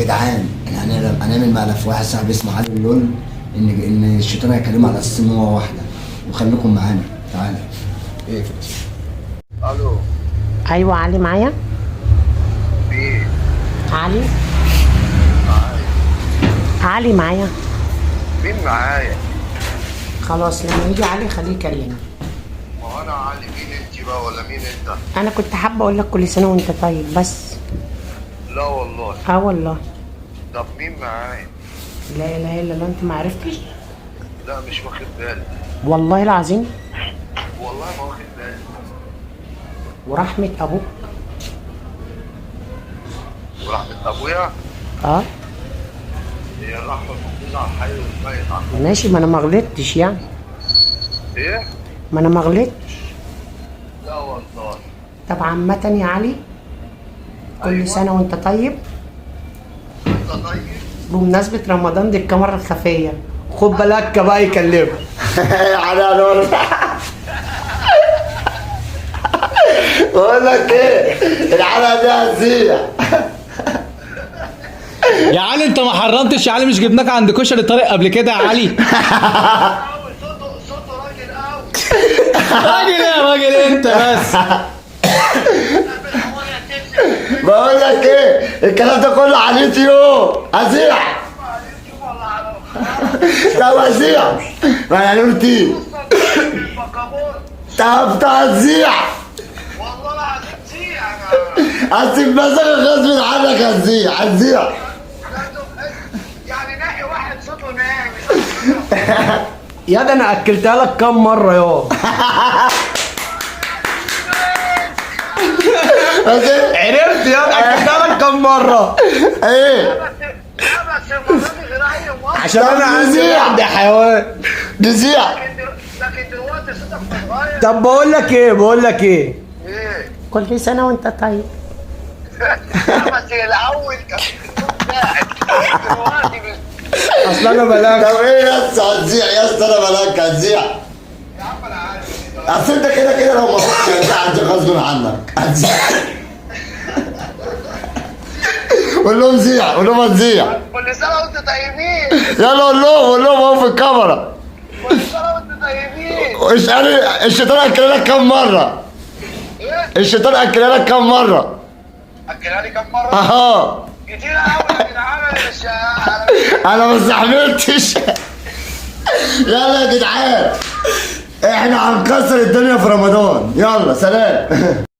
جدعان احنا هنعمل مقلب في واحد صاحبي اسمه علي اللول، ان الشيطان هيكلمه على اساس ان هو واحده، وخليكم معانا. تعالى. ايه الو. ايوه علي معايا. مين علي معايا؟ علي معايا. مين معايا؟ خلاص لما يجي علي خليه يكلمني. ما هو انا علي، مين انت بقى ولا مين انت؟ انا كنت حابه اقول لك كل سنه وانت طيب بس. لا والله. اه والله. طب مين معايا؟ لا اله الا الله، انت ما عرفتش؟ لا مش واخد بالي. والله العظيم. والله ما واخد بالي. ورحمه ابوك. ورحمة ابويا. اه هي الرحمة المفروض على الحي والميت عم. ماشي، ما انا ما غلطتش يعني. ايه؟ ما انا ما غلطتش. لا والله. طب عامه يا علي، كل أيوة. سنه وانت طيب. انت طيب؟ بمناسبه رمضان دي الكاميرا الخفيه، خد بالك بقى يكلمك. على نور. بقول لك ايه، الحلقه دي هزيع. يا علي انت ما حرمتش يا علي، مش جبناك عند كشري طارق قبل كده يا علي؟ صوته راجل قوي. راجل ايه يا راجل انت بس. بقول لك ايه، الكلام ده كله على اليوتيوب هزيع. طب هزيع، ما انا قلت ايه؟ طب هزيع. والله العظيم زيع. هسيب مزاجك غصب عنك، هزيع. يعني ناحي واحد صوته ناعم. يا ده انا اكلتها لك كام مره يا عرفت يا ده اكلتها لك كام مره. ايه؟ بس المرة دي غير اي مرة. عشان انا هزيع. عندي حيوان. هزيع. لكن دلوقتي صوتك متغير. طب بقول لك ايه ايه؟ كل سنه وانت طيب. بس الاول كان الصوت قاعد. دلوقتي اصل انا بلاك. طب ايه يا اسطى هتزيع يا اسطى، انا بلاك هتزيع. يا عم انا عارف. اصل انت كده لو ما صحتش هتزيع غصب عنك، هتزيع. قول لهم زيع، قول لهم هتزيع. كل سنة وانت طيبين. يلا قول لهم اهو في الكاميرا. كل سنة وانت طيبين. الشيطان اكلها لك كام مرة؟ ايه؟ الشيطان اكلها لك كام مرة؟ اكلها لي كم مرة؟ اها. كتير قوي يا جدعان. انا مش انا ما استحملتش. يلا يا جدعان، احنا هنكسر الدنيا في رمضان. يلا سلام.